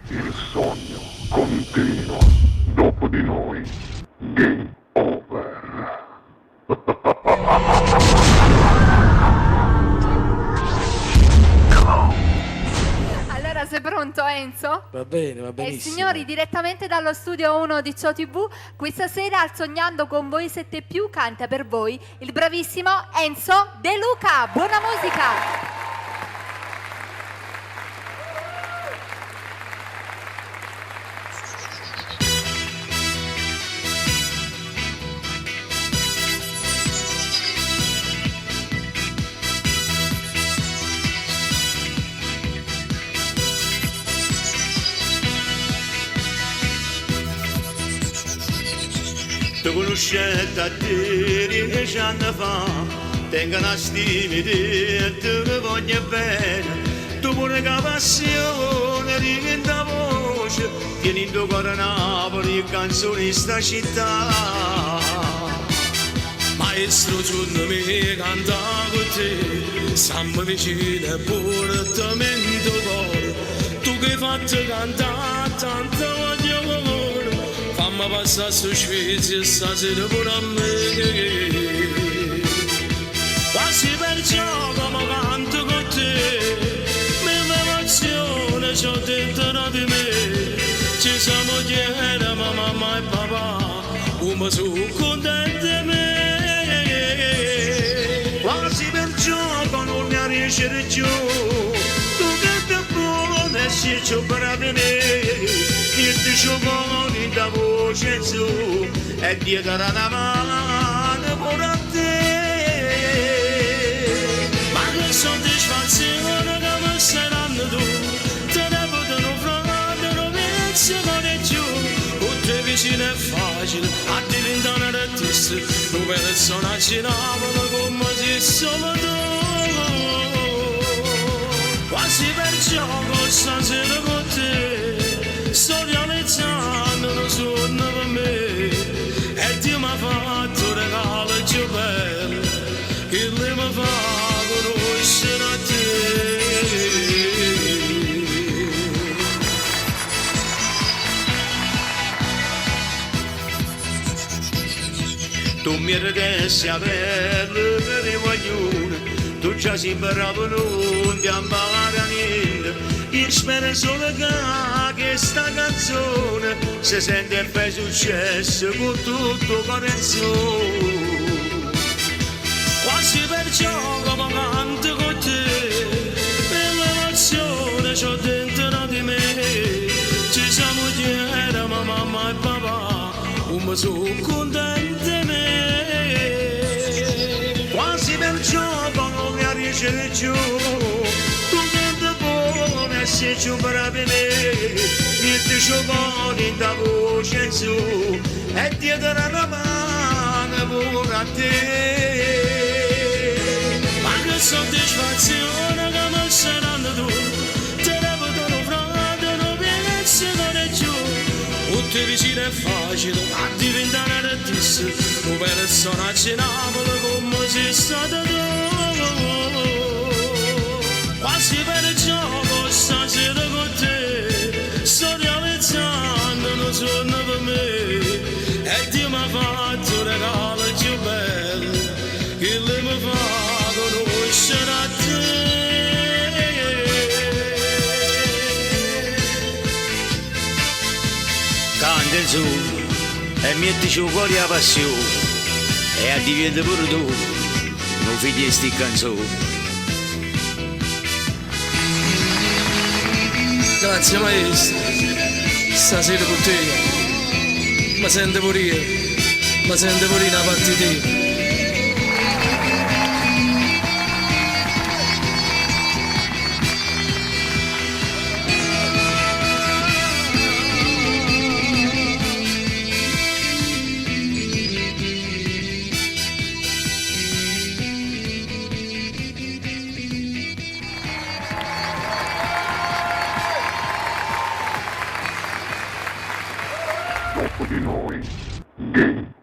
Il sogno continua. Dopo di noi, game over. Allora, sei pronto, Enzo? Va bene, va E benissimo. signori, direttamente dallo studio 1 di Ciò TV, questa sera al Sognando con voi 7+, canta per voi il bravissimo Enzo De Luca. Buona musica! Ti conoscete a te che ci hanno fa, tengo una stima di te, ti voglio bene, tu pure che passione diventa voce, tieni in tuo cuore Napoli, canzoni di sta città. Maestro, giorno mi canta con te, siamo vicini e portamento cuore. Tu che hai fatto cantare tanta voglia cuore, fammi passare su Svezia stasera pure a me. Quasi per gioco ma canto con te, mia emozione c'ho dentro di me. Ci siamo chiesti ma mamma e papà, come sono contenti di me. Quasi per gioco non ne riesci giù, tu che ti buono e sei più bravo di me, niente sciopero da voce su, e dietro una mano pure a te. Ma che soddisfazione che mi stai dando tu, te ne potono frate, non pensiamo di più, con te vicino è facile, a diventare un artista, tu per suonarci Napoli come se siamo tu. Quasi per gioco stasera con te, sto realizzando un sogno per me, e Dio mi ha fatto un regalo più bello, che lei mi fa conoscere a te. Tu mi redessi a pelle per i guaglioni, tu già sei bravo non ti amare a niente. Io spero solo che questa canzone si sente e fai successo con tutto corazone. Quasi per gioco ma canto con te, per l'emozione c'ho dentro di me. Ci siamo chiesti ma mamma e papà, come sono contenti di me. Quasi per gioco non mi riesci giù, tu che ti buono e sei più bravo di me, niente sciopero da voce su, e dietro una mano pure a te. Ma che soddisfazione che mi stai dando tu, te ne potono frate, non pensiamo di più, con te vicino è facile, a diventare un artista, tu per suonarci Napoli come sei stato tu. Quasi per gioco stasera con te, sto realizzando un sogno per me, e Dio mi ha fatto un regalo più bello, che lei mi fa conoscere a te. Canta su e mettici un cuore a passione, e a diventare pure tu non figli di sti canzoni. Grazie maestro, stasera con te, mi sento pure io, mi sento pure una parte di te. Dopo di noi, game